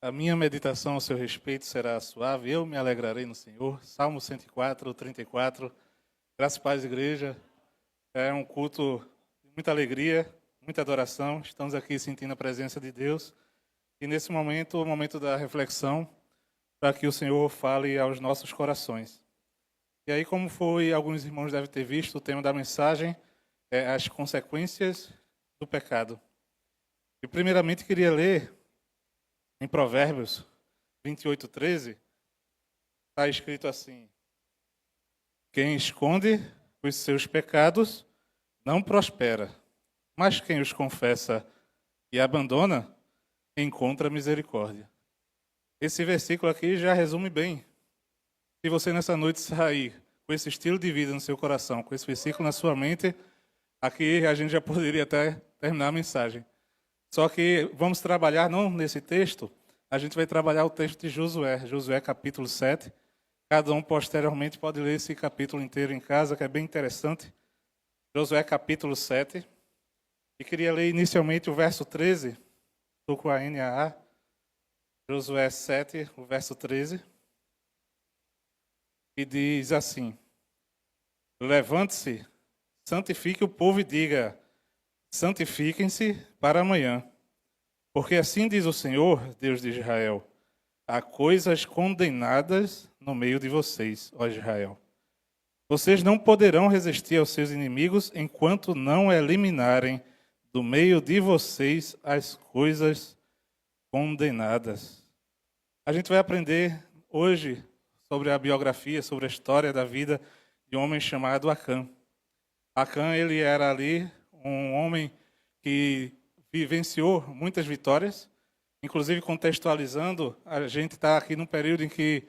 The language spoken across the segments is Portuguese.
A minha meditação ao seu respeito será suave, eu me alegrarei no Senhor. Salmo 104, 34. Graças e paz, igreja. É um culto de muita alegria, muita adoração. Estamos aqui sentindo a presença de Deus. E nesse momento, o momento da reflexão, para que o Senhor fale aos nossos corações. E aí, como foi, alguns irmãos devem ter visto, o tema da mensagem é as consequências do pecado. E primeiramente queria ler em Provérbios 28, 13, está escrito assim: quem esconde os seus pecados não prospera, mas quem os confessa e abandona encontra misericórdia. Esse versículo aqui já resume bem. Se você nessa noite sair com esse estilo de vida no seu coração, com esse versículo na sua mente, aqui a gente já poderia até terminar a mensagem. Só que vamos trabalhar, não nesse texto, a gente vai trabalhar o texto de Josué, Josué capítulo 7. Cada um posteriormente pode ler esse capítulo inteiro em casa, que é bem interessante. Josué capítulo 7. E queria ler inicialmente o verso 13, estou com a NAA. Josué 7, o verso 13. E diz assim: levante-se, santifique o povo e diga: santifiquem-se para amanhã. Porque assim diz o Senhor, Deus de Israel: há coisas condenadas no meio de vocês, ó Israel. Vocês não poderão resistir aos seus inimigos enquanto não eliminarem do meio de vocês as coisas condenadas. A gente vai aprender hoje sobre a biografia, sobre a história da vida de um homem chamado Acã. Acã, ele era ali um homem que vivenciou muitas vitórias, inclusive contextualizando, a gente está aqui num período em que,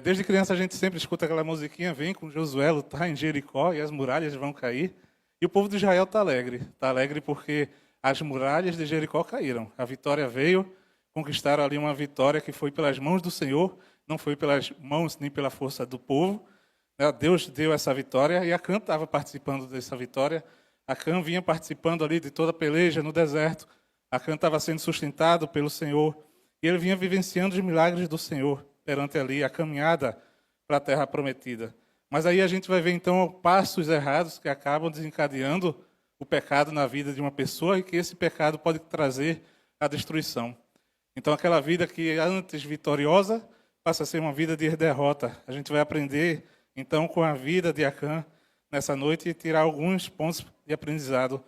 desde criança, a gente sempre escuta aquela musiquinha, vem com Josué lutar em Jericó e as muralhas vão cair. E o povo de Israel está alegre porque as muralhas de Jericó caíram. A vitória veio, conquistaram ali uma vitória que foi pelas mãos do Senhor, não foi pelas mãos nem pela força do povo. Deus deu essa vitória e Acã estava participando dessa vitória. Acã vinha participando ali de toda a peleja no deserto. Acã estava sendo sustentado pelo Senhor. E ele vinha vivenciando os milagres do Senhor perante ali a caminhada para a terra prometida. Mas aí a gente vai ver, então, passos errados que acabam desencadeando o pecado na vida de uma pessoa e que esse pecado pode trazer a destruição. Então, aquela vida que antes vitoriosa passa a ser uma vida de derrota. A gente vai aprender, então, com a vida de Acã nessa noite e tirar alguns pontos de aprendizado.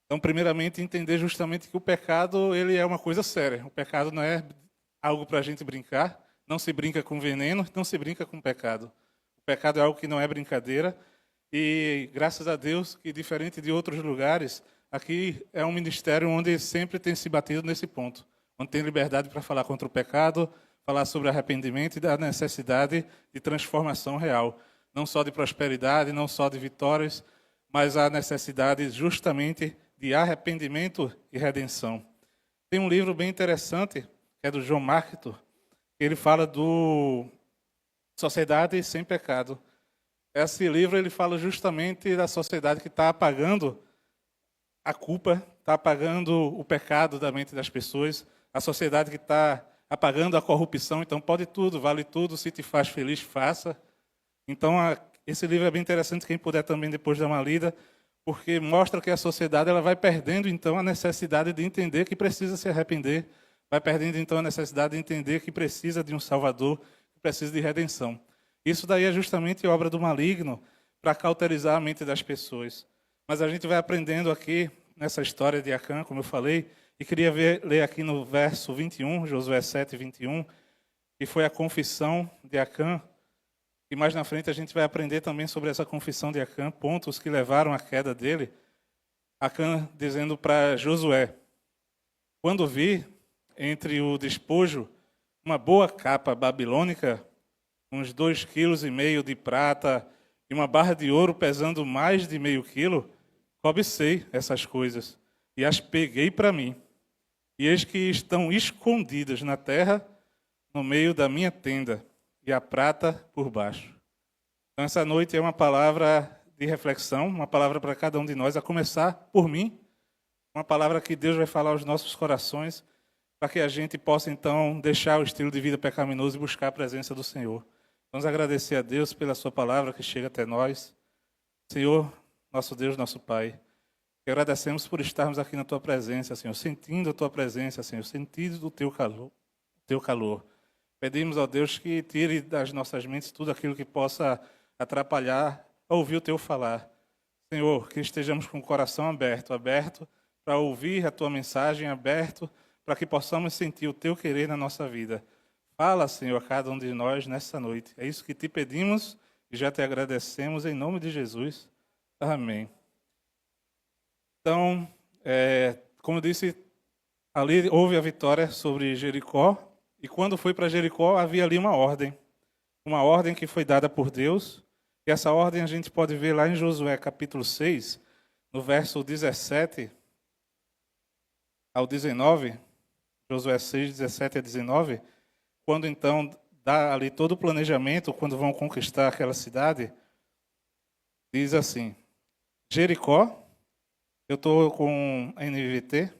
Então, primeiramente, entender justamente que o pecado ele é uma coisa séria. O pecado não é algo para a gente brincar. Não se brinca com veneno, não se brinca com pecado. O pecado é algo que não é brincadeira. E, graças a Deus, que diferente de outros lugares, aqui é um ministério onde sempre tem se batido nesse ponto. Onde tem liberdade para falar contra o pecado, falar sobre arrependimento e da necessidade de transformação real. Não só de prosperidade, não só de vitórias, mas a necessidade justamente de arrependimento e redenção. Tem um livro bem interessante, que é do John MacArthur, que ele fala do Sociedade Sem Pecado. Esse livro ele fala justamente da sociedade que está apagando a culpa, está apagando o pecado da mente das pessoas, a sociedade que está apagando a corrupção. Então, pode tudo, vale tudo, se te faz feliz, faça. Então, esse livro é bem interessante, quem puder também depois dar uma lida, porque mostra que a sociedade ela vai perdendo, então, a necessidade de entender que precisa se arrepender, vai perdendo, então, a necessidade de entender que precisa de um Salvador, que precisa de redenção. Isso daí é justamente obra do maligno para cauterizar a mente das pessoas. Mas a gente vai aprendendo aqui, nessa história de Acã, como eu falei, e queria ler aqui no verso 21, Josué 7, 21, que foi a confissão de Acã. E mais na frente a gente vai aprender também sobre essa confissão de Acã, pontos que levaram à queda dele. Acã dizendo para Josué: quando vi entre o despojo uma boa capa babilônica, uns 2,5 kg de prata e uma barra de ouro pesando mais de meio quilo, cobicei essas coisas e as peguei para mim. E eis que estão escondidas na terra, no meio da minha tenda, e a prata por baixo. Então, essa noite é uma palavra de reflexão, uma palavra para cada um de nós, a começar por mim, uma palavra que Deus vai falar aos nossos corações, para que a gente possa, então, deixar o estilo de vida pecaminoso e buscar a presença do Senhor. Vamos agradecer a Deus pela sua palavra que chega até nós. Senhor, nosso Deus, nosso Pai, te agradecemos por estarmos aqui na tua presença, Senhor, sentindo a tua presença, Senhor, sentindo o teu calor. Pedimos ao Deus que tire das nossas mentes tudo aquilo que possa atrapalhar a ouvir o teu falar. Senhor, que estejamos com o coração aberto para ouvir a tua mensagem, aberto para que possamos sentir o teu querer na nossa vida. Fala, Senhor, a cada um de nós nessa noite. É isso que te pedimos e já te agradecemos em nome de Jesus. Amém. Então, como eu disse, ali houve a vitória sobre Jericó. E quando foi para Jericó, havia ali uma ordem que foi dada por Deus. E essa ordem a gente pode ver lá em Josué capítulo 6, no verso 17 ao 19, Josué 6, 17 a 19, quando então dá ali todo o planejamento, quando vão conquistar aquela cidade, diz assim, Jericó, eu estou com a NVT,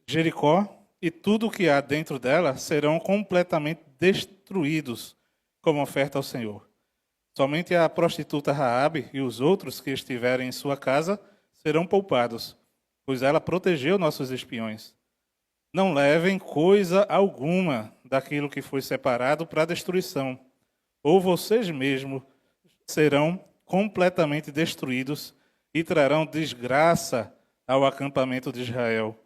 Jericó e tudo o que há dentro dela serão completamente destruídos como oferta ao Senhor. Somente a prostituta Raabe e os outros que estiverem em sua casa serão poupados, pois ela protegeu nossos espiões. Não levem coisa alguma daquilo que foi separado para a destruição, ou vocês mesmos serão completamente destruídos e trarão desgraça ao acampamento de Israel.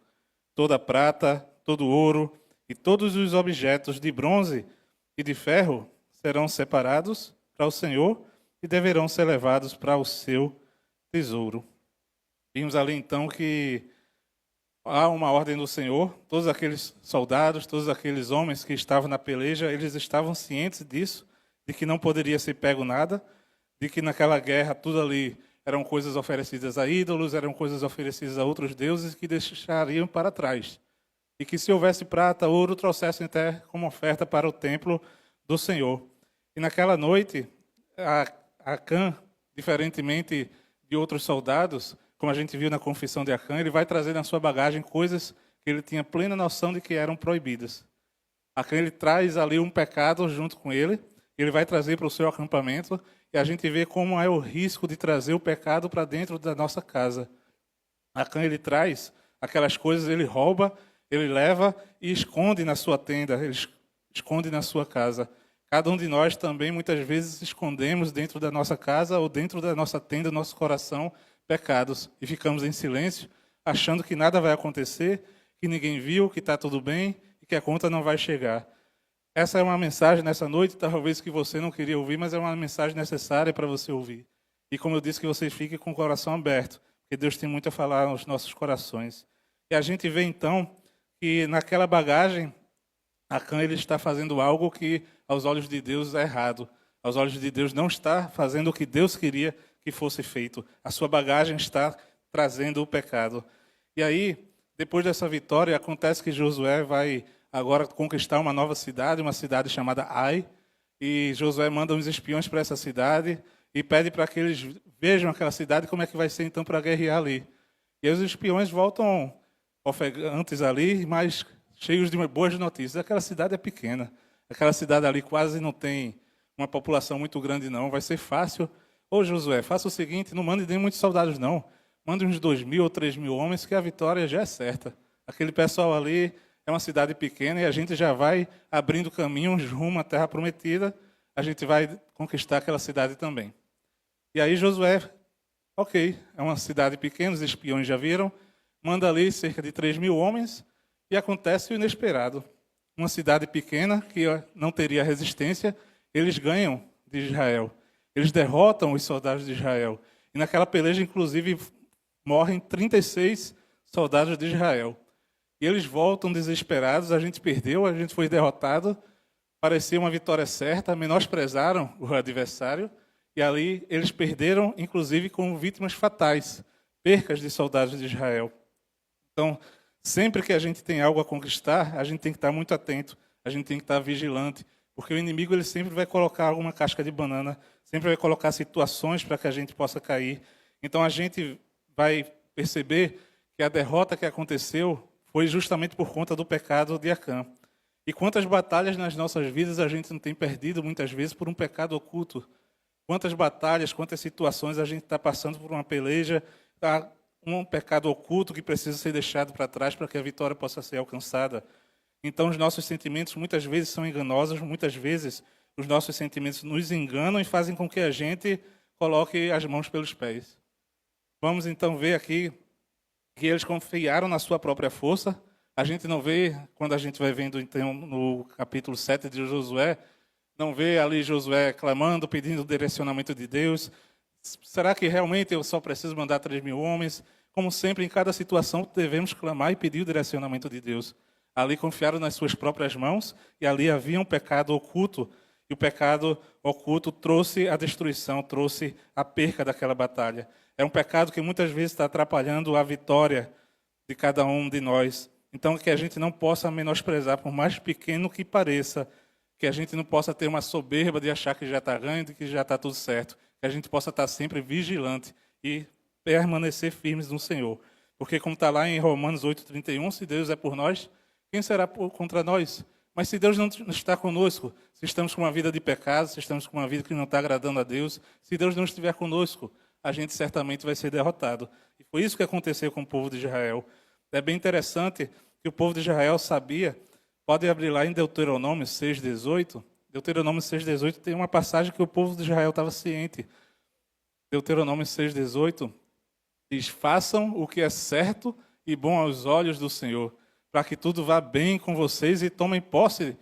Toda prata, todo ouro e todos os objetos de bronze e de ferro serão separados para o Senhor e deverão ser levados para o seu tesouro. Vimos ali então que há uma ordem do Senhor, todos aqueles soldados, todos aqueles homens que estavam na peleja, eles estavam cientes disso, de que não poderia ser pego nada, de que naquela guerra tudo ali eram coisas oferecidas a ídolos, eram coisas oferecidas a outros deuses que deixariam para trás. E que se houvesse prata, ouro, trouxessem até como oferta para o templo do Senhor. E naquela noite, Acã, diferentemente de outros soldados, como a gente viu na confissão de Acã, ele vai trazer na sua bagagem coisas que ele tinha plena noção de que eram proibidas. Acã, ele traz ali um pecado junto com ele vai trazer para o seu acampamento, e a gente vê como é o risco de trazer o pecado para dentro da nossa casa. Acã, ele traz aquelas coisas, ele rouba, ele leva e esconde na sua tenda, ele esconde na sua casa. Cada um de nós também, muitas vezes, escondemos dentro da nossa casa ou dentro da nossa tenda, nosso coração, pecados. E ficamos em silêncio, achando que nada vai acontecer, que ninguém viu, que está tudo bem e que a conta não vai chegar. Essa é uma mensagem nessa noite, talvez que você não queria ouvir, mas é uma mensagem necessária para você ouvir. E como eu disse, que você fique com o coração aberto, porque Deus tem muito a falar aos nossos corações. E a gente vê, então, que naquela bagagem, Acã, ele está fazendo algo que aos olhos de Deus é errado. Aos olhos de Deus não está fazendo o que Deus queria que fosse feito. A sua bagagem está trazendo o pecado. E aí, depois dessa vitória, acontece que Josué vai agora conquistar uma nova cidade, uma cidade chamada Ai. E Josué manda uns espiões para essa cidade e pede para que eles vejam aquela cidade, como é que vai ser então para guerrear ali. E aí os espiões voltam ofegantes ali, mas cheios de boas notícias. Aquela cidade é pequena. Aquela cidade ali quase não tem uma população muito grande, não. Vai ser fácil. Ô, Josué, faça o seguinte, não mande nem muitos soldados, não. Mande uns 2.000 ou 3.000 homens, que a vitória já é certa. Aquele pessoal ali é uma cidade pequena e a gente já vai abrindo caminhos rumo à Terra Prometida. A gente vai conquistar aquela cidade também. E aí Josué, ok, é uma cidade pequena, os espiões já viram, manda ali cerca de 3.000 homens e acontece o inesperado. Uma cidade pequena, que não teria resistência, eles ganham de Israel. Eles derrotam os soldados de Israel. E naquela peleja, inclusive, morrem 36 soldados de Israel. E eles voltam desesperados, a gente perdeu, a gente foi derrotado, parecia uma vitória certa, menosprezaram o adversário, e ali eles perderam, inclusive, com vítimas fatais, percas de soldados de Israel. Então, sempre que a gente tem algo a conquistar, a gente tem que estar muito atento, a gente tem que estar vigilante, porque o inimigo ele sempre vai colocar alguma casca de banana, sempre vai colocar situações para que a gente possa cair. Então, a gente vai perceber que a derrota que aconteceu foi justamente por conta do pecado de Acã. E quantas batalhas nas nossas vidas a gente não tem perdido, muitas vezes, por um pecado oculto. Quantas batalhas, quantas situações a gente está passando por uma peleja, um pecado oculto que precisa ser deixado para trás para que a vitória possa ser alcançada. Então, os nossos sentimentos muitas vezes são enganosos, muitas vezes os nossos sentimentos nos enganam e fazem com que a gente coloque as mãos pelos pés. Vamos então ver aqui que eles confiaram na sua própria força. A gente não vê, quando a gente vai vendo então, no capítulo 7 de Josué, não vê ali Josué clamando, pedindo o direcionamento de Deus. Será que realmente eu só preciso mandar 3.000 homens? Como sempre, em cada situação, devemos clamar e pedir o direcionamento de Deus. Ali confiaram nas suas próprias mãos e ali havia um pecado oculto. E o pecado oculto trouxe a destruição, trouxe a perca daquela batalha. É um pecado que muitas vezes está atrapalhando a vitória de cada um de nós. Então, que a gente não possa menosprezar, por mais pequeno que pareça, que a gente não possa ter uma soberba de achar que já está ganho, de que já está tudo certo. Que a gente possa estar sempre vigilante e permanecer firmes no Senhor. Porque, como está lá em Romanos 8,31, se Deus é por nós, quem será contra nós? Mas se Deus não está conosco, se estamos com uma vida de pecado, se estamos com uma vida que não está agradando a Deus, se Deus não estiver conosco, a gente certamente vai ser derrotado. E foi isso que aconteceu com o povo de Israel. É bem interessante que o povo de Israel sabia, pode abrir lá em Deuteronômio 6,18. Deuteronômio 6,18 tem uma passagem que o povo de Israel estava ciente. Deuteronômio 6,18 diz: façam o que é certo e bom aos olhos do Senhor, para que tudo vá bem com vocês e tomem posse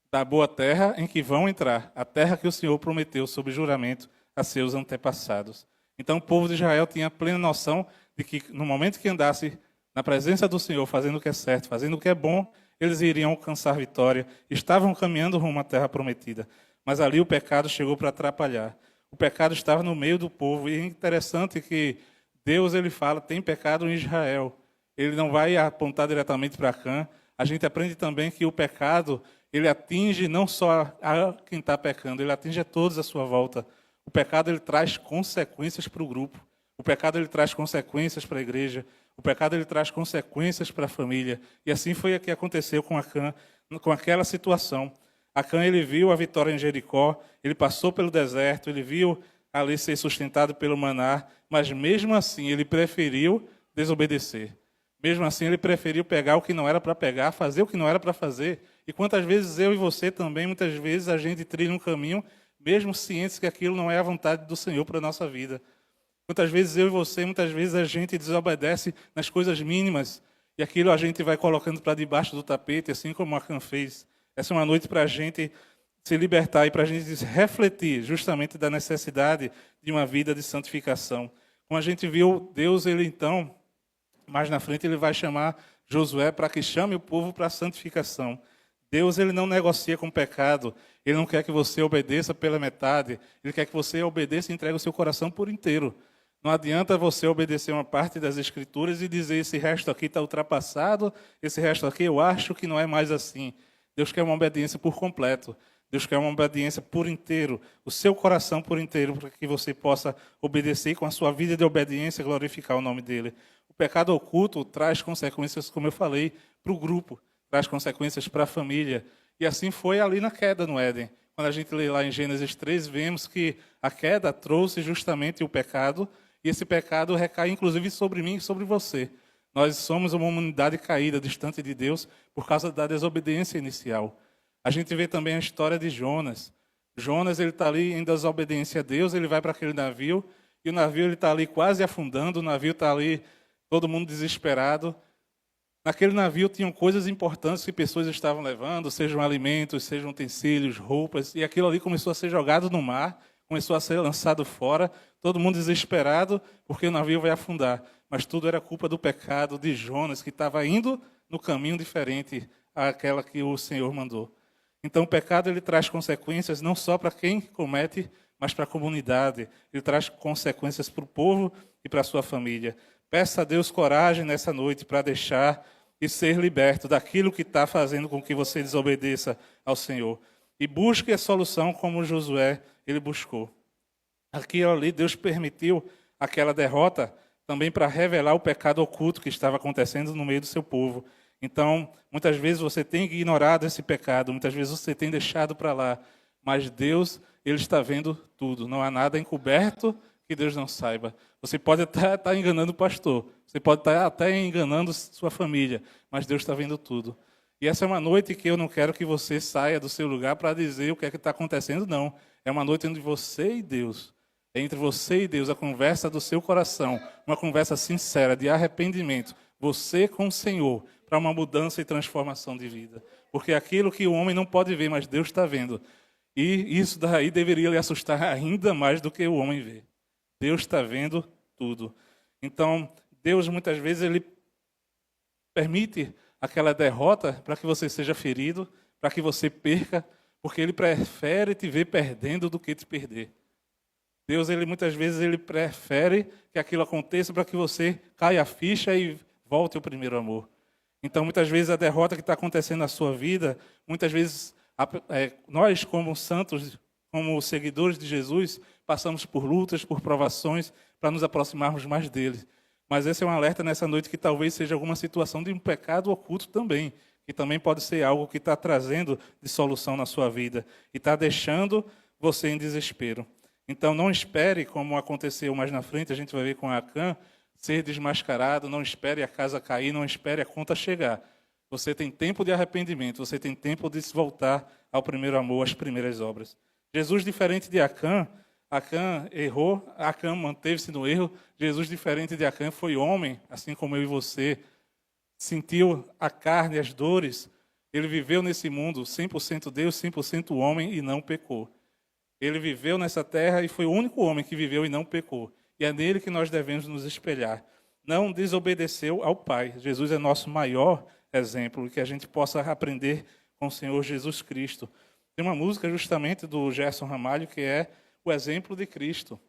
da boa terra em que vão entrar, a terra que o Senhor prometeu sob juramento a seus antepassados. Então o povo de Israel tinha plena noção de que no momento que andasse na presença do Senhor, fazendo o que é certo, fazendo o que é bom, eles iriam alcançar vitória, estavam caminhando rumo à terra prometida. Mas ali o pecado chegou para atrapalhar. O pecado estava no meio do povo, e é interessante que Deus ele fala, tem pecado em Israel. Ele não vai apontar diretamente para Acã. A gente aprende também que o pecado, ele atinge não só a quem está pecando, ele atinge a todos à sua volta. O pecado ele traz consequências para o grupo. O pecado ele traz consequências para a igreja. O pecado ele traz consequências para a família. E assim foi o que aconteceu com Acã, com aquela situação. Acã ele viu a vitória em Jericó, ele passou pelo deserto, ele viu ali ser sustentado pelo maná, mas mesmo assim ele preferiu desobedecer. Mesmo assim ele preferiu pegar o que não era para pegar, fazer o que não era para fazer. E quantas vezes eu e você também, muitas vezes a gente trilha um caminho, mesmo cientes que aquilo não é a vontade do Senhor para a nossa vida. Quantas vezes eu e você, muitas vezes a gente desobedece nas coisas mínimas e aquilo a gente vai colocando para debaixo do tapete, assim como Acã fez. Essa é uma noite para a gente se libertar e para a gente refletir justamente da necessidade de uma vida de santificação. Como a gente viu, Deus, ele então, mais na frente, ele vai chamar Josué para que chame o povo para a santificação. Deus ele não negocia com o pecado, ele não quer que você obedeça pela metade, ele quer que você obedeça e entregue o seu coração por inteiro. Não adianta você obedecer uma parte das Escrituras e dizer esse resto aqui está ultrapassado, esse resto aqui eu acho que não é mais assim. Deus quer uma obediência por completo. Deus quer uma obediência por inteiro, o seu coração por inteiro, para que você possa obedecer e com a sua vida de obediência glorificar o nome dele. O pecado oculto traz consequências, como eu falei, para o grupo, traz consequências para a família. E assim foi ali na queda no Éden. Quando a gente lê lá em Gênesis 3, vemos que a queda trouxe justamente o pecado, e esse pecado recai inclusive sobre mim e sobre você. Nós somos uma humanidade caída, distante de Deus, por causa da desobediência inicial. A gente vê também a história de Jonas. Jonas ele está ali em desobediência a Deus, ele vai para aquele navio, e o navio está ali quase afundando, o navio está ali, todo mundo desesperado. Naquele navio tinham coisas importantes que pessoas estavam levando, sejam alimentos, sejam utensílios, roupas, e aquilo ali começou a ser jogado no mar, começou a ser lançado fora, todo mundo desesperado, porque o navio vai afundar. Mas tudo era culpa do pecado de Jonas, que estava indo no caminho diferente àquela que o Senhor mandou. Então o pecado ele traz consequências não só para quem comete, mas para a comunidade. Ele traz consequências para o povo e para a sua família. Peça a Deus coragem nessa noite para deixar e ser liberto daquilo que está fazendo com que você desobedeça ao Senhor. E busque a solução como Josué ele buscou. Aquilo ali Deus permitiu aquela derrota também para revelar o pecado oculto que estava acontecendo no meio do seu povo. Então, muitas vezes você tem ignorado esse pecado, muitas vezes você tem deixado para lá, mas Deus, Ele está vendo tudo. Não há nada encoberto que Deus não saiba. Você pode até estar enganando o pastor, você pode estar até enganando sua família, mas Deus está vendo tudo. E essa é uma noite que eu não quero que você saia do seu lugar para dizer o que é que está acontecendo, não. É uma noite entre você e Deus. É entre você e Deus, a conversa do seu coração, uma conversa sincera, de arrependimento. Você com o Senhor, para uma mudança e transformação de vida. Porque aquilo que o homem não pode ver, mas Deus está vendo. E isso daí deveria lhe assustar ainda mais do que o homem vê. Deus está vendo tudo. Então, Deus muitas vezes ele permite aquela derrota para que você seja ferido, para que você perca, porque Ele prefere te ver perdendo do que te perder. Deus, ele muitas vezes, ele prefere que aquilo aconteça para que você caia a ficha e volte ao primeiro amor. Então, muitas vezes, a derrota que está acontecendo na sua vida, muitas vezes, nós, como santos, como seguidores de Jesus, passamos por lutas, por provações, para nos aproximarmos mais dele. Mas esse é um alerta nessa noite que talvez seja alguma situação de um pecado oculto também, que também pode ser algo que está trazendo de solução na sua vida e está deixando você em desespero. Então, não espere, como aconteceu mais na frente, a gente vai ver com Acã, ser desmascarado, não espere a casa cair, não espere a conta chegar. Você tem tempo de arrependimento, você tem tempo de se voltar ao primeiro amor, às primeiras obras. Jesus, diferente de Acã errou, Acã manteve-se no erro. Jesus, diferente de Acã, foi homem, assim como eu e você, sentiu a carne, as dores. Ele viveu nesse mundo 100% Deus, 100% homem e não pecou. Ele viveu nessa terra e foi o único homem que viveu e não pecou. E é nele que nós devemos nos espelhar. Não desobedeceu ao Pai. Jesus é nosso maior exemplo, que a gente possa aprender com o Senhor Jesus Cristo. Tem uma música justamente do Gerson Ramalho que é o exemplo de Cristo,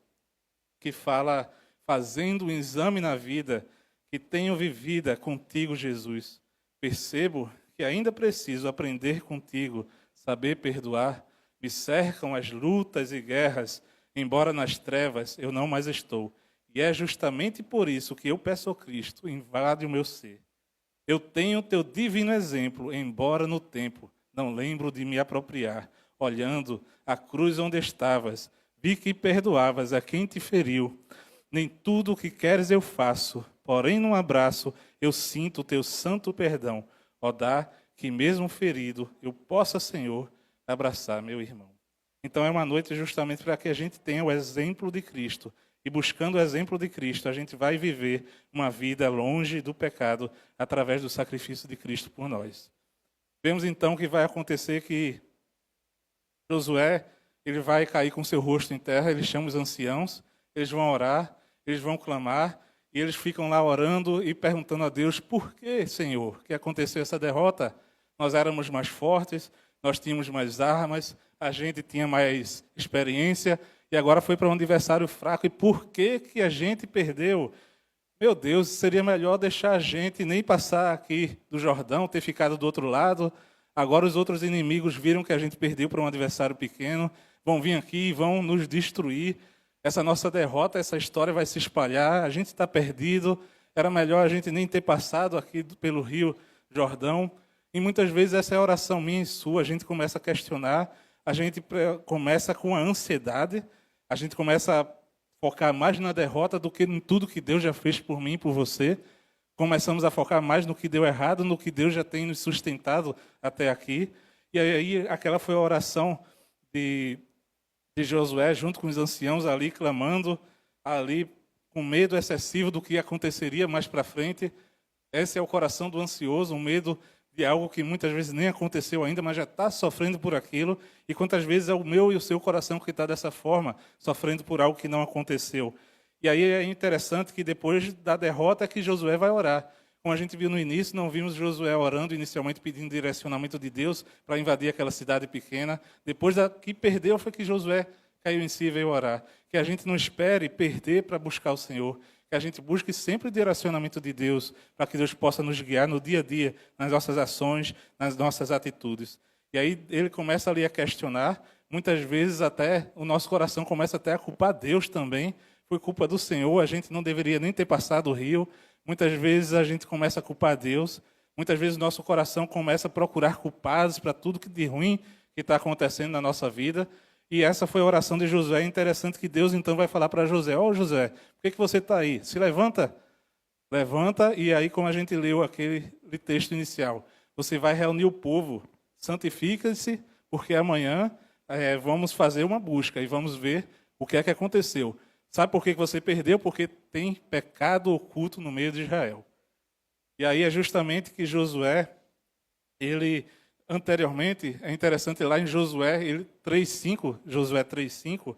que fala, fazendo um exame na vida, que tenho vivida contigo, Jesus. Percebo que ainda preciso aprender contigo, saber perdoar. Me cercam as lutas e guerras, embora nas trevas eu não mais estou. E é justamente por isso que eu peço ao Cristo, invade o meu ser. Eu tenho teu divino exemplo, embora no tempo não lembro de me apropriar. Olhando a cruz onde estavas, vi que perdoavas a quem te feriu. Nem tudo o que queres eu faço, porém num abraço eu sinto o teu santo perdão. Ó, dá que mesmo ferido eu possa, Senhor, abraçar meu irmão. Então é uma noite justamente para que a gente tenha o exemplo de Cristo. E buscando o exemplo de Cristo, a gente vai viver uma vida longe do pecado através do sacrifício de Cristo por nós. Vemos então que vai acontecer que Josué, ele vai cair com seu rosto em terra, ele chama os anciãos, eles vão orar, eles vão clamar, e eles ficam lá orando e perguntando a Deus, por que, Senhor, que aconteceu essa derrota? Nós éramos mais fortes, nós tínhamos mais armas, a gente tinha mais experiência, e agora foi para um adversário fraco, e por que que a gente perdeu? Meu Deus, seria melhor deixar a gente nem passar aqui do Jordão, ter ficado do outro lado. Agora os outros inimigos viram que a gente perdeu para um adversário pequeno, vão vir aqui e vão nos destruir. Essa nossa derrota, essa história vai se espalhar, a gente está perdido, era melhor a gente nem ter passado aqui pelo Rio Jordão. E muitas vezes essa é a oração minha e sua, a gente começa a questionar, a gente começa com a ansiedade, a gente começa a focar mais na derrota do que em tudo que Deus já fez por mim e por você. Começamos a focar mais no que deu errado, no que Deus já tem nos sustentado até aqui. E aí aquela foi a oração de Josué, junto com os anciãos ali, clamando, ali com medo excessivo do que aconteceria mais para frente. Esse é o coração do ansioso, um medo de algo que muitas vezes nem aconteceu ainda, mas já está sofrendo por aquilo. E quantas vezes é o meu e o seu coração que está dessa forma, sofrendo por algo que não aconteceu. E aí é interessante que depois da derrota é que Josué vai orar. Como a gente viu no início, não vimos Josué orando inicialmente pedindo direcionamento de Deus para invadir aquela cidade pequena. Depois que perdeu foi que Josué caiu em si e veio orar. Que a gente não espere perder para buscar o Senhor. Que a gente busque sempre o direcionamento de Deus para que Deus possa nos guiar no dia a dia, nas nossas ações, nas nossas atitudes. E aí ele começa ali a questionar. Muitas vezes até o nosso coração começa até a culpar Deus também. Foi culpa do Senhor, a gente não deveria nem ter passado o rio. Muitas vezes a gente começa a culpar Deus, Muitas vezes nosso coração começa a procurar culpados para tudo que de ruim que está acontecendo na nossa vida. E essa foi a oração de Josué. É interessante que Deus então vai falar para José: ó, José, por que você está aí? Se levanta. Levanta, e aí, como a gente leu aquele texto inicial, você vai reunir o povo, santifica-se, porque amanhã vamos fazer uma busca e vamos ver o que é que aconteceu. Sabe por que você perdeu? Porque tem pecado oculto no meio de Israel. E aí é justamente que Josué, ele anteriormente, é interessante, lá em Josué 3:5,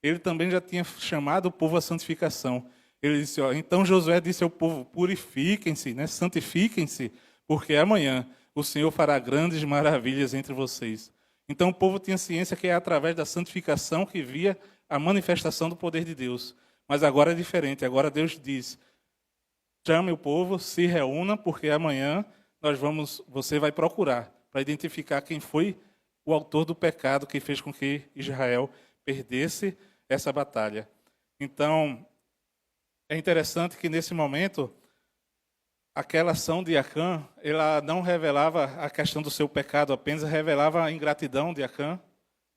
ele também já tinha chamado o povo à santificação. Ele disse, ó, então Josué disse ao povo: purifiquem-se, né, santifiquem-se, porque amanhã o Senhor fará grandes maravilhas entre vocês. Então o povo tinha ciência que é através da santificação que via a manifestação do poder de Deus. Mas agora é diferente. Agora Deus diz: chame o povo, se reúna, porque amanhã você vai procurar para identificar quem foi o autor do pecado que fez com que Israel perdesse essa batalha. Então, é interessante que nesse momento, aquela ação de Acã, ela não revelava a questão do seu pecado, apenas revelava a ingratidão de Acã.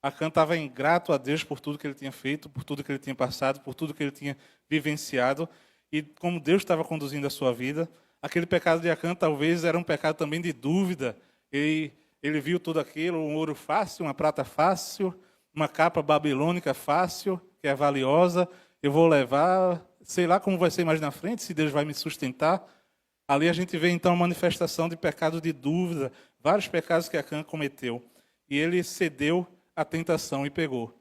Acã estava ingrato a Deus por tudo que ele tinha feito, por tudo que ele tinha passado, por tudo que ele tinha vivenciado. E como Deus estava conduzindo a sua vida, aquele pecado de Acã talvez era um pecado também de dúvida. Ele viu tudo aquilo, um ouro fácil, uma prata fácil, uma capa babilônica fácil, que é valiosa, eu vou levar, sei lá como vai ser mais na frente, se Deus vai me sustentar. Ali a gente vê então a manifestação de pecado de dúvida, vários pecados que Acã cometeu. E ele cedeu à tentação e pegou.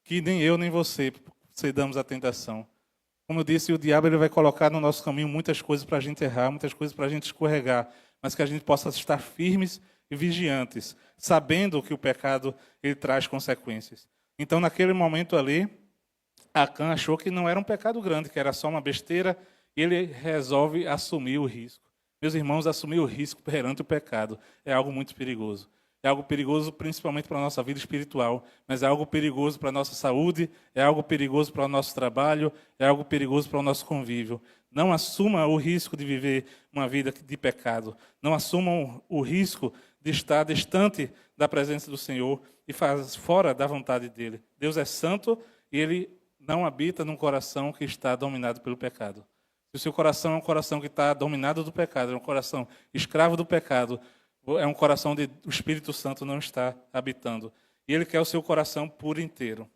Que nem eu nem você cedamos à tentação. Como eu disse, o diabo ele vai colocar no nosso caminho muitas coisas para a gente errar, muitas coisas para a gente escorregar, mas que a gente possa estar firmes e vigiantes, sabendo que o pecado ele traz consequências. Então, naquele momento ali, Acã achou que não era um pecado grande, que era só uma besteira, e ele resolve assumir o risco. Meus irmãos, assumir o risco perante o pecado é algo muito perigoso. É algo perigoso principalmente para a nossa vida espiritual, mas é algo perigoso para a nossa saúde, é algo perigoso para o nosso trabalho, é algo perigoso para o nosso convívio. Não assuma o risco de viver uma vida de pecado. Não assumam o risco de estar distante da presença do Senhor e fora da vontade dEle. Deus é santo e Ele não habita num coração que está dominado pelo pecado. Se o seu coração é um coração que está dominado do pecado, é um coração escravo do pecado, é um coração onde o Espírito Santo não está habitando. E Ele quer o seu coração por inteiro.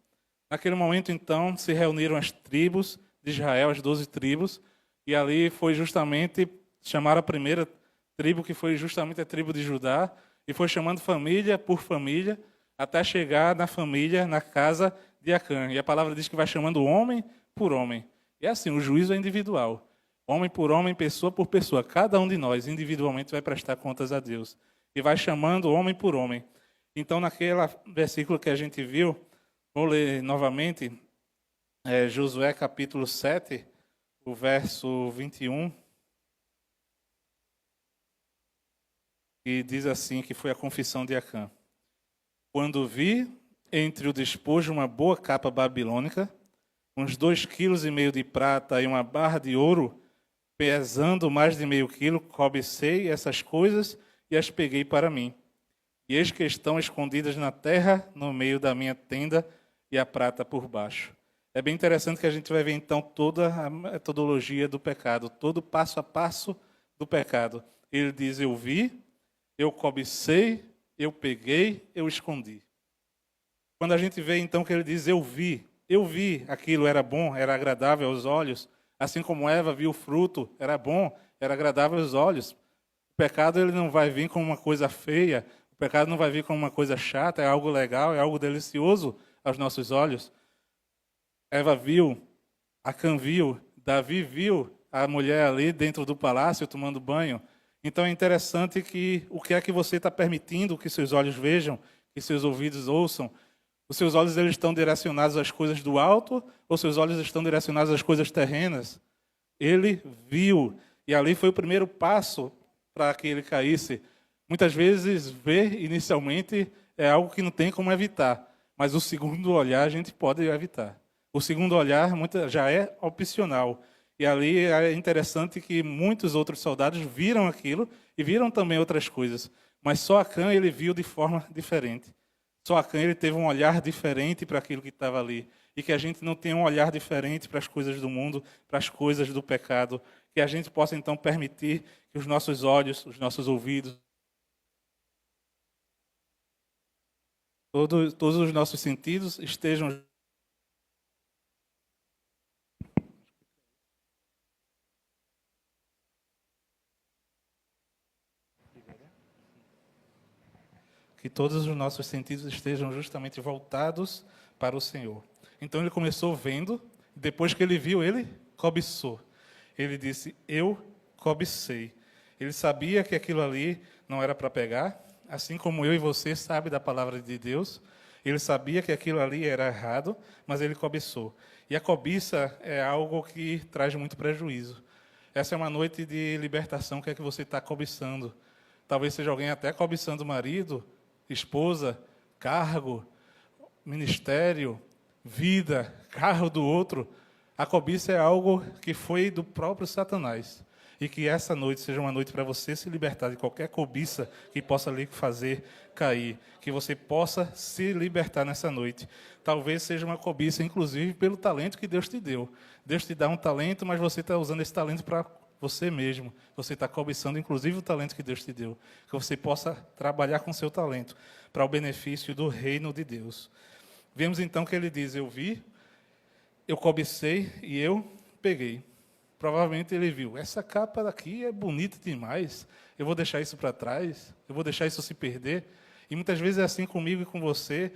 Naquele momento, então, se reuniram as tribos de Israel, as 12 tribos, e ali foi justamente chamar a primeira tribo, que foi justamente a tribo de Judá, e foi chamando família por família, até chegar na família, na casa de Acã. E a palavra diz que vai chamando homem por homem. E é assim, o juízo é individual. Homem por homem, pessoa por pessoa. Cada um de nós, individualmente, vai prestar contas a Deus. E vai chamando homem por homem. Então, naquele versículo que a gente viu, vou ler novamente, Josué capítulo 7, o verso 21, que diz assim, que foi a confissão de Acã. Quando vi entre o despojo uma boa capa babilônica, uns 2,5 kg de prata e uma barra de ouro, pesando mais de meio quilo, cobicei essas coisas e as peguei para mim. E eis que estão escondidas na terra, no meio da minha tenda, e a prata por baixo. É bem interessante que a gente vai ver, então, toda a metodologia do pecado, todo passo a passo do pecado. Ele diz, eu vi, eu cobicei, eu peguei, eu escondi. Quando a gente vê, então, que ele diz, eu vi, aquilo era bom, era agradável aos olhos, assim como Eva viu o fruto, era bom, era agradável aos olhos. O pecado ele não vai vir como uma coisa feia, o pecado não vai vir como uma coisa chata, é algo legal, é algo delicioso aos nossos olhos. Eva viu, Acã viu, Davi viu a mulher ali dentro do palácio tomando banho. Então é interessante que o que é que você está permitindo que seus olhos vejam, que seus ouvidos ouçam. Os seus olhos eles estão direcionados às coisas do alto ou seus olhos estão direcionados às coisas terrenas? Ele viu, e ali foi o primeiro passo para que ele caísse. Muitas vezes, ver inicialmente é algo que não tem como evitar, mas o segundo olhar a gente pode evitar. O segundo olhar já é opcional. E ali é interessante que muitos outros soldados viram aquilo e viram também outras coisas, mas só Acã ele viu de forma diferente. Só Acã ele teve um olhar diferente para aquilo que estava ali. E que a gente não tenha um olhar diferente para as coisas do mundo, para as coisas do pecado. Que a gente possa, então, permitir que os nossos olhos, os nossos ouvidos, todos os nossos sentidos estejam que todos os nossos sentidos estejam justamente voltados para o Senhor. Então ele começou vendo, depois que ele viu, ele cobiçou. Ele disse, eu cobicei. Ele sabia que aquilo ali não era para pegar, assim como eu e você sabe da palavra de Deus. Ele sabia que aquilo ali era errado, mas ele cobiçou. E a cobiça é algo que traz muito prejuízo. Essa é uma noite de libertação, que é que você está cobiçando. Talvez seja alguém até cobiçando o marido, esposa, cargo, ministério, vida, carro do outro. A cobiça é algo que foi do próprio Satanás. E que essa noite seja uma noite para você se libertar de qualquer cobiça que possa lhe fazer cair. Que você possa se libertar nessa noite. Talvez seja uma cobiça, inclusive, pelo talento que Deus te deu. Deus te dá um talento, mas você está usando esse talento para você mesmo. Você está cobiçando, inclusive, o talento que Deus te deu. Que você possa trabalhar com seu talento para o benefício do reino de Deus. Vemos então que ele diz, eu vi, eu cobicei e eu peguei. Provavelmente ele viu, essa capa daqui é bonita demais, eu vou deixar isso para trás, eu vou deixar isso se perder. E muitas vezes é assim comigo e com você.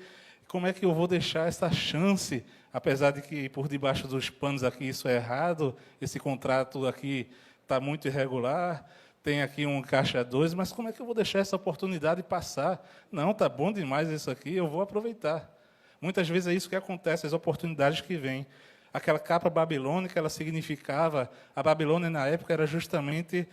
Como é que eu vou deixar essa chance, apesar de que por debaixo dos panos aqui isso é errado, esse contrato aqui está muito irregular, tem aqui um caixa 2, mas como é que eu vou deixar essa oportunidade passar? Não, está bom demais isso aqui, eu vou aproveitar. Muitas vezes é isso que acontece, as oportunidades que vêm. Aquela capa babilônica, ela significava, a Babilônia na época era justamente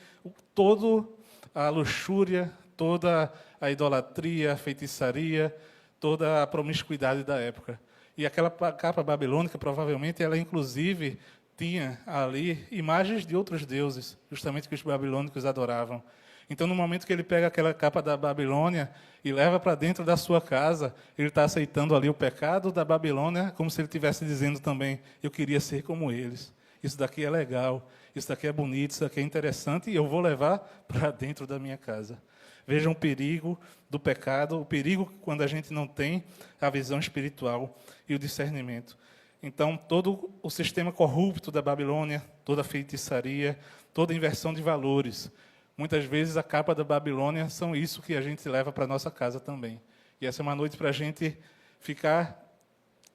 toda a luxúria, toda a idolatria, a feitiçaria, toda a promiscuidade da época. E aquela capa babilônica, provavelmente, ela inclusive tinha ali imagens de outros deuses, justamente que os babilônicos adoravam. Então, no momento que ele pega aquela capa da Babilônia e leva para dentro da sua casa, ele está aceitando ali o pecado da Babilônia, como se ele estivesse dizendo também, eu queria ser como eles. Isso daqui é legal, isso daqui é bonito, isso daqui é interessante, e eu vou levar para dentro da minha casa. Vejam o perigo do pecado, o perigo quando a gente não tem a visão espiritual e o discernimento. Então, todo o sistema corrupto da Babilônia, toda a feitiçaria, toda a inversão de valores. Muitas vezes a capa da Babilônia são isso que a gente leva para a nossa casa também. E essa é uma noite para a gente ficar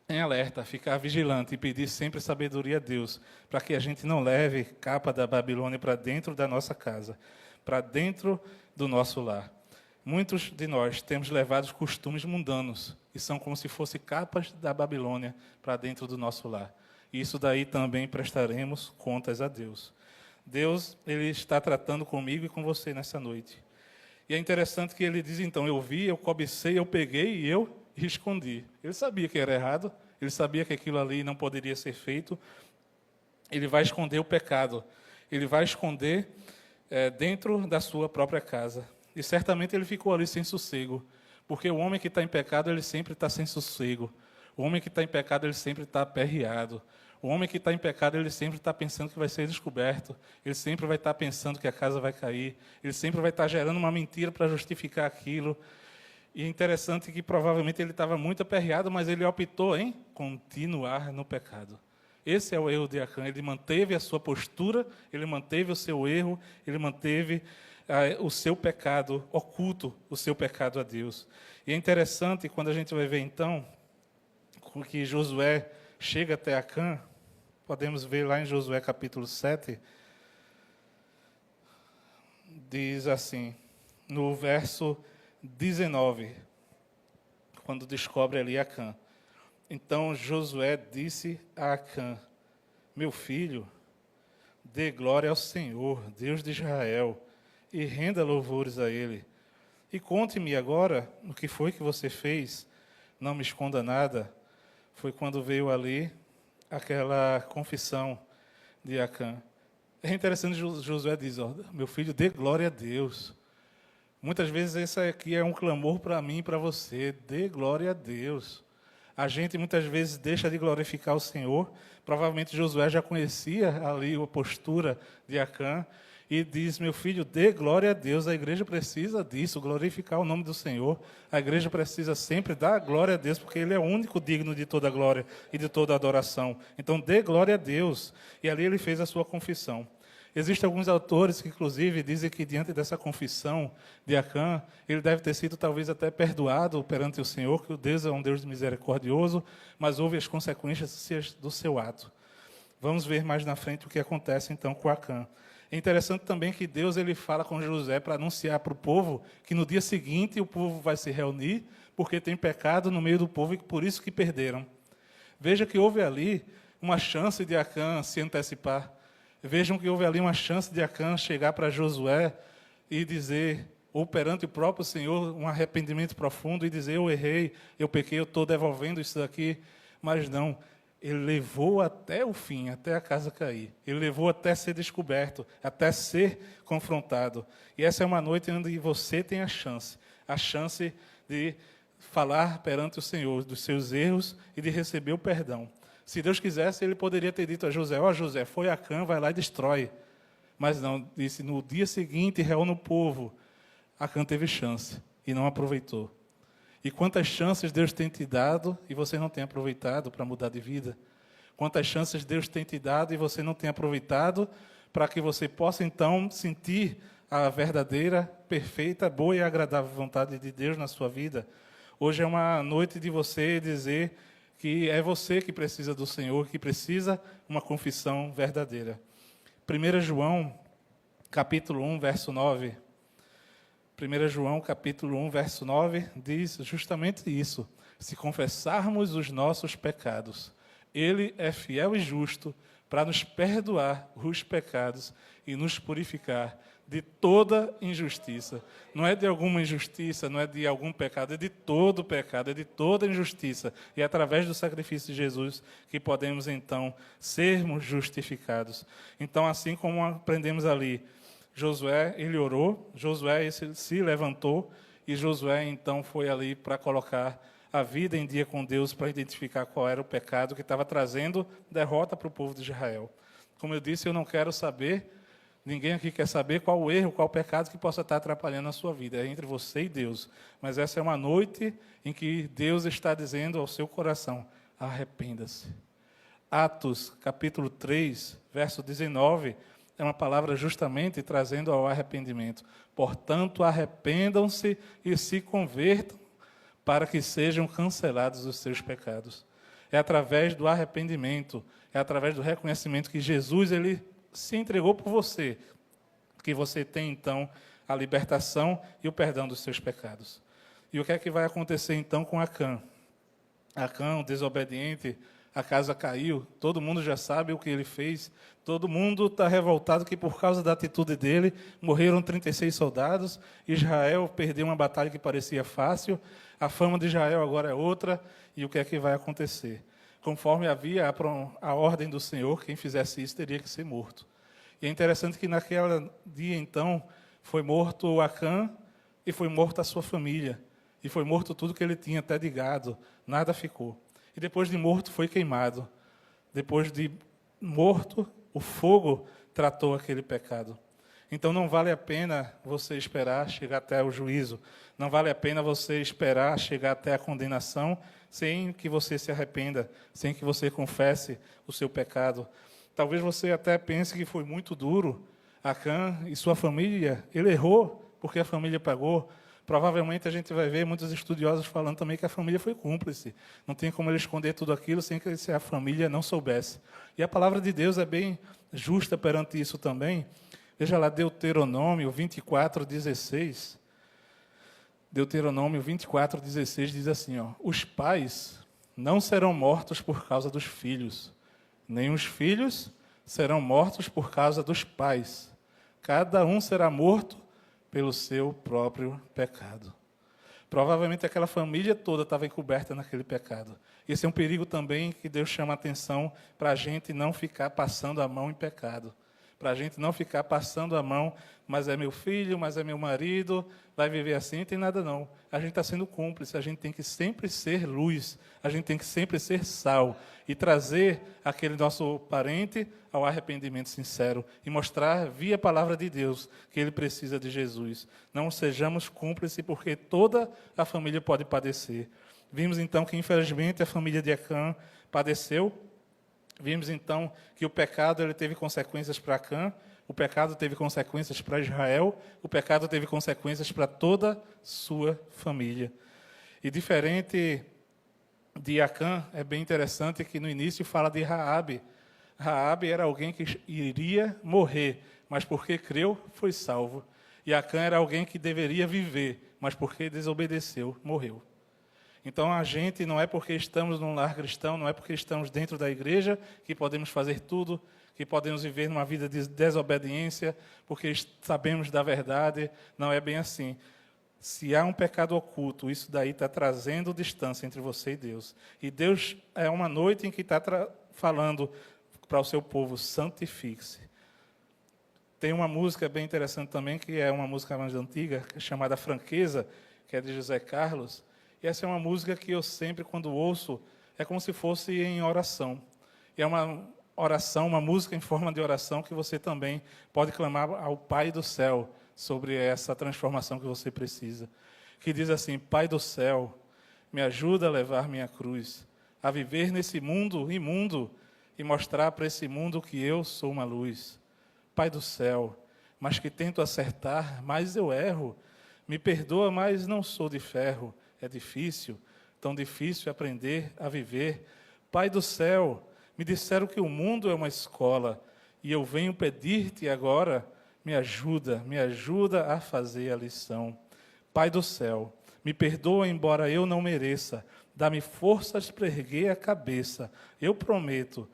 em alerta, ficar vigilante e pedir sempre sabedoria a Deus, para que a gente não leve capa da Babilônia para dentro da nossa casa, para dentro do nosso lar. Muitos de nós temos levado costumes mundanos, e são como se fossem capas da Babilônia para dentro do nosso lar. E isso daí também prestaremos contas a Deus. Deus, ele está tratando comigo e com você nessa noite. E é interessante que ele diz, então, eu vi, eu cobicei, eu peguei e eu escondi. Ele sabia que era errado, ele sabia que aquilo ali não poderia ser feito. Ele vai esconder o pecado, ele vai esconder dentro da sua própria casa. E certamente ele ficou ali sem sossego, porque o homem que está em pecado, ele sempre está sem sossego. O homem que está em pecado, ele sempre está aperreado. O homem que está em pecado, ele sempre está pensando que vai ser descoberto. Ele sempre vai estar pensando que a casa vai cair. Ele sempre vai estar gerando uma mentira para justificar aquilo. E é interessante que provavelmente ele estava muito aperreado, mas ele optou em continuar no pecado. Esse é o erro de Acã. Ele manteve a sua postura, ele manteve o seu erro, ele manteve o seu pecado oculto, o seu pecado a Deus. E é interessante quando a gente vai ver, então, que Josué chega até Acã. Podemos ver lá em Josué capítulo 7, diz assim, no verso 19, quando descobre ali Acã. Então Josué disse a Acã, meu filho, dê glória ao Senhor, Deus de Israel, e renda louvores a Ele. E conte-me agora o que foi que você fez, não me esconda nada. Foi quando veio ali aquela confissão de Acã. É interessante, Josué diz, meu filho, dê glória a Deus. Muitas vezes esse aqui é um clamor para mim e para você. Dê glória a Deus. A gente muitas vezes deixa de glorificar o Senhor. Provavelmente Josué já conhecia ali a postura de Acã e diz: meu filho, dê glória a Deus. A igreja precisa disso, glorificar o nome do Senhor. A igreja precisa sempre dar glória a Deus, porque Ele é o único digno de toda glória e de toda adoração. Então, dê glória a Deus. E ali ele fez a sua confissão. Existem alguns autores que, inclusive, dizem que, diante dessa confissão de Acã, ele deve ter sido, talvez, até perdoado perante o Senhor, que o Deus é um Deus misericordioso, mas houve as consequências do seu ato. Vamos ver mais na frente o que acontece, então, com Acã. É interessante também que Deus ele fala com José para anunciar para o povo que no dia seguinte o povo vai se reunir, porque tem pecado no meio do povo e por isso que perderam. Veja que houve ali uma chance de Acã se antecipar. Vejam que houve ali uma chance de Acã chegar para Josué e dizer, ou perante o próprio Senhor, um arrependimento profundo e dizer: eu errei, eu pequei, eu estou devolvendo isso daqui. Mas não, ele levou até o fim, até a casa cair. Ele levou até ser descoberto, até ser confrontado. E essa é uma noite onde você tem a chance de falar perante o Senhor dos seus erros e de receber o perdão. Se Deus quisesse, ele poderia ter dito a José: ó, José, foi Acã, vai lá e destrói. Mas não, disse: no dia seguinte, reúne o povo. Acã teve chance e não aproveitou. E quantas chances Deus tem te dado e você não tem aproveitado para mudar de vida? Quantas chances Deus tem te dado e você não tem aproveitado para que você possa, então, sentir a verdadeira, perfeita, boa e agradável vontade de Deus na sua vida? Hoje é uma noite de você dizer que é você que precisa do Senhor, que precisa uma confissão verdadeira. 1 João, capítulo 1, verso 9. 1 João, capítulo 1, verso 9, diz justamente isso. Se confessarmos os nossos pecados, Ele é fiel e justo para nos perdoar os pecados e nos purificar de toda injustiça. Não é de alguma injustiça, não é de algum pecado, é de todo pecado, é de toda injustiça. E é através do sacrifício de Jesus que podemos, então, sermos justificados. Então, assim como aprendemos ali, Josué, ele orou, Josué se levantou, e Josué, então, foi ali para colocar a vida em dia com Deus, para identificar qual era o pecado que estava trazendo derrota para o povo de Israel. Como eu disse, eu não quero saber, ninguém aqui quer saber qual o erro, qual o pecado que possa estar atrapalhando a sua vida. É entre você e Deus. Mas essa é uma noite em que Deus está dizendo ao seu coração: arrependa-se. Atos, capítulo 3, verso 19, é uma palavra justamente trazendo ao arrependimento. Portanto, arrependam-se e se convertam para que sejam cancelados os seus pecados. É através do arrependimento, é através do reconhecimento que Jesus ele se entregou por você, que você tem, então, a libertação e o perdão dos seus pecados. E o que é que vai acontecer, então, com Acã? Acã, o desobediente, a casa caiu, todo mundo já sabe o que ele fez, todo mundo está revoltado que por causa da atitude dele, morreram 36 soldados, Israel perdeu uma batalha que parecia fácil, a fama de Israel agora é outra, e o que é que vai acontecer? Conforme havia a ordem do Senhor, quem fizesse isso teria que ser morto. E é interessante que naquele dia, então, foi morto Acã e foi morta a sua família. E foi morto tudo que ele tinha, até de gado, nada ficou. E depois de morto foi queimado. Depois de morto, o fogo tratou aquele pecado. Então não vale a pena você esperar chegar até o juízo. Não vale a pena você esperar chegar até a condenação sem que você se arrependa, sem que você confesse o seu pecado. Talvez você até pense que foi muito duro. Acã e sua família, ele errou porque a família pagou. Provavelmente a gente vai ver muitos estudiosos falando também que a família foi cúmplice. Não tem como ele esconder tudo aquilo sem que a família não soubesse. E a palavra de Deus é bem justa perante isso também. Veja lá Deuteronômio 24:16. Deuteronômio 24:16 diz assim, ó: os pais não serão mortos por causa dos filhos, nem os filhos serão mortos por causa dos pais. Cada um será morto pelo seu próprio pecado. Provavelmente aquela família toda estava encoberta naquele pecado. Esse é um perigo também que Deus chama a atenção para a gente não ficar passando a mão em pecado. para a gente não ficar passando a mão, mas é meu filho, mas é meu marido, vai viver assim, não tem nada não. A gente está sendo cúmplice, a gente tem que sempre ser luz, a gente tem que sempre ser sal e trazer aquele nosso parente ao arrependimento sincero e mostrar, via a palavra de Deus, que ele precisa de Jesus. Não sejamos cúmplices, porque toda a família pode padecer. Vimos então que, infelizmente, a família de Acã padeceu. Vimos então que o pecado ele teve consequências para Acã, o pecado teve consequências para Israel, o pecado teve consequências para toda a sua família. E diferente de Acã, é bem interessante que no início fala de Raabe. Raabe era alguém que iria morrer, mas porque creu, foi salvo. E Acã era alguém que deveria viver, mas porque desobedeceu, morreu. Então, a gente, não é porque estamos num lar cristão, não é porque estamos dentro da igreja, que podemos fazer tudo, que podemos viver numa vida de desobediência, porque sabemos da verdade. Não é bem assim. Se há um pecado oculto, isso daí está trazendo distância entre você e Deus. E Deus é uma noite em que está falando para o seu povo, santifique-se. Tem uma música bem interessante também, que é uma música mais antiga, chamada Franqueza, que é de José Carlos. E essa é uma música que eu sempre, quando ouço, é como se fosse em oração. E é uma oração, uma música em forma de oração, que você também pode clamar ao Pai do céu sobre essa transformação que você precisa. Que diz assim: Pai do céu, me ajuda a levar minha cruz, a viver nesse mundo imundo e mostrar para esse mundo que eu sou uma luz. Pai do céu, mas que tento acertar, mas eu erro. Me perdoa, mas não sou de ferro. É difícil, tão difícil aprender a viver. Pai do céu, me disseram que o mundo é uma escola, e eu venho pedir-te agora, me ajuda a fazer a lição. Pai do céu, me perdoa, embora eu não mereça, dá-me forças para erguer a cabeça. Eu prometo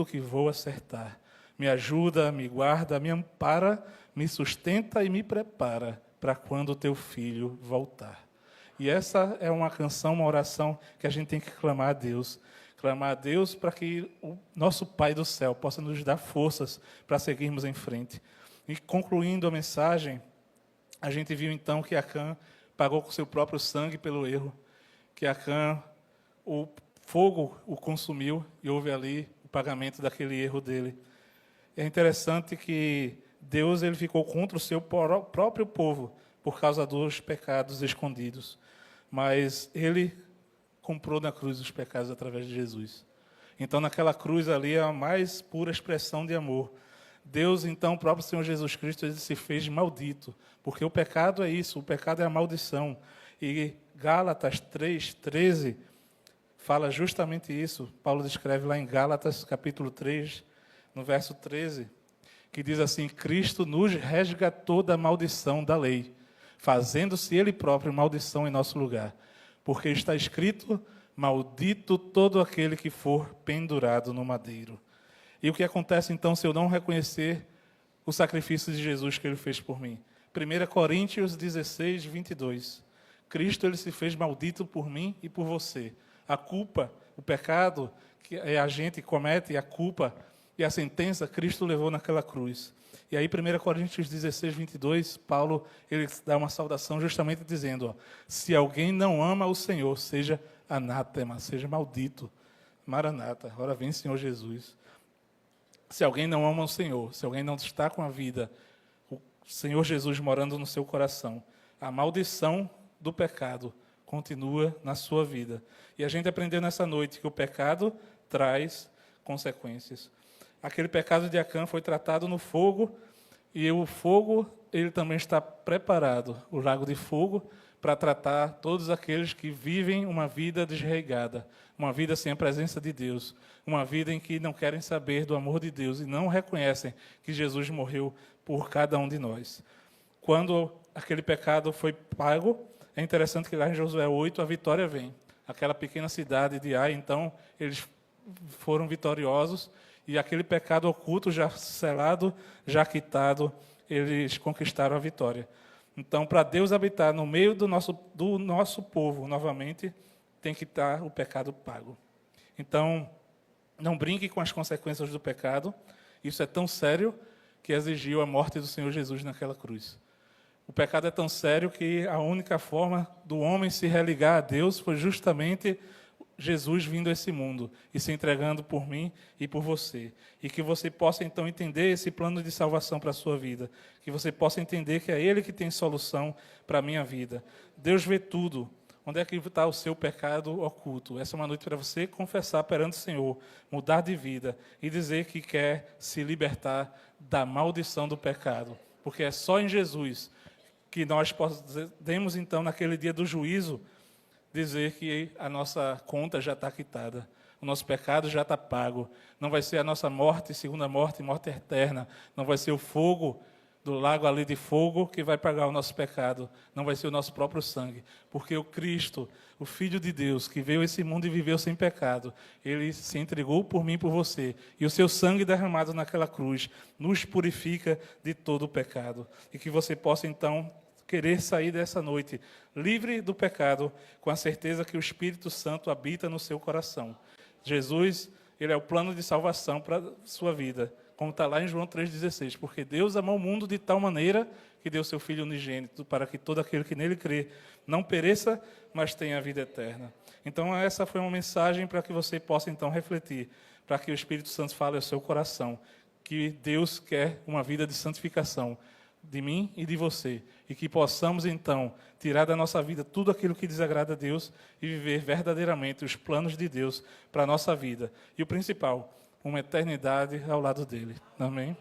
que vou acertar. Me ajuda, me guarda, me ampara, me sustenta e me prepara para quando o teu filho voltar. E essa é uma canção, uma oração que a gente tem que clamar a Deus. Clamar a Deus para que o nosso Pai do céu possa nos dar forças para seguirmos em frente. E concluindo a mensagem, a gente viu então que Acã pagou com seu próprio sangue pelo erro. Que Acã, o fogo o consumiu e houve ali o pagamento daquele erro dele. É interessante que Deus ele ficou contra o seu próprio povo por causa dos pecados escondidos. Mas ele comprou na cruz os pecados através de Jesus. Então, naquela cruz ali é a mais pura expressão de amor. Deus, então, o próprio Senhor Jesus Cristo, ele se fez maldito, porque o pecado é isso, o pecado é a maldição. E Gálatas 3:13 fala justamente isso. Paulo descreve lá em Gálatas, capítulo 3, no verso 13, que diz assim: Cristo nos resgatou da maldição da lei, fazendo-se Ele próprio maldição em nosso lugar. Porque está escrito: maldito todo aquele que for pendurado no madeiro. E o que acontece então se eu não reconhecer o sacrifício de Jesus que Ele fez por mim? 1 Coríntios 16:22. Cristo ele se fez maldito por mim e por você. A culpa, o pecado que a gente comete, a culpa e a sentença, Cristo levou naquela cruz. E aí, 1 Coríntios 16:22, Paulo ele dá uma saudação justamente dizendo: ó, se alguém não ama o Senhor, seja anátema, seja maldito. Maranata, ora vem Senhor Jesus. Se alguém não ama o Senhor, se alguém não está com a vida, o Senhor Jesus morando no seu coração, a maldição do pecado continua na sua vida. E a gente aprendeu nessa noite que o pecado traz consequências. Aquele pecado de Acã foi tratado no fogo, e o fogo, ele também está preparado, o lago de fogo, para tratar todos aqueles que vivem uma vida desregrada, uma vida sem a presença de Deus, uma vida em que não querem saber do amor de Deus e não reconhecem que Jesus morreu por cada um de nós. Quando aquele pecado foi pago, é interessante que lá em Josué 8 a vitória vem. Aquela pequena cidade de Ai, então, eles foram vitoriosos, e aquele pecado oculto, já selado, já quitado, eles conquistaram a vitória. Então, para Deus habitar no meio do nosso povo, novamente, tem que estar o pecado pago. Então, não brinque com as consequências do pecado. Isso é tão sério que exigiu a morte do Senhor Jesus naquela cruz. O pecado é tão sério que a única forma do homem se religar a Deus foi justamente Jesus vindo a esse mundo e se entregando por mim e por você. E que você possa, então, entender esse plano de salvação para a sua vida. Que você possa entender que é Ele que tem solução para a minha vida. Deus vê tudo. Onde é que está o seu pecado oculto? Essa é uma noite para você confessar perante o Senhor, mudar de vida e dizer que quer se libertar da maldição do pecado. Porque é só em Jesus que nós podemos, então, naquele dia do juízo, dizer que a nossa conta já está quitada, o nosso pecado já está pago. Não vai ser a nossa morte, segunda morte, morte eterna. Não vai ser o fogo do lago ali de fogo que vai pagar o nosso pecado. Não vai ser o nosso próprio sangue. Porque o Cristo, o Filho de Deus, que veio a esse mundo e viveu sem pecado, Ele se entregou por mim e por você. E o seu sangue derramado naquela cruz nos purifica de todo o pecado. E que você possa, então, querer sair dessa noite livre do pecado, com a certeza que o Espírito Santo habita no seu coração. Jesus, Ele é o plano de salvação para a sua vida, como está lá em João 3,16. Porque Deus amou o mundo de tal maneira que deu seu Filho unigênito, para que todo aquele que nele crê não pereça, mas tenha a vida eterna. Então, essa foi uma mensagem para que você possa, então, refletir, para que o Espírito Santo fale ao seu coração, que Deus quer uma vida de santificação, de mim e de você, e que possamos então tirar da nossa vida tudo aquilo que desagrada a Deus e viver verdadeiramente os planos de Deus para a nossa vida. E o principal, uma eternidade ao lado dele. Amém?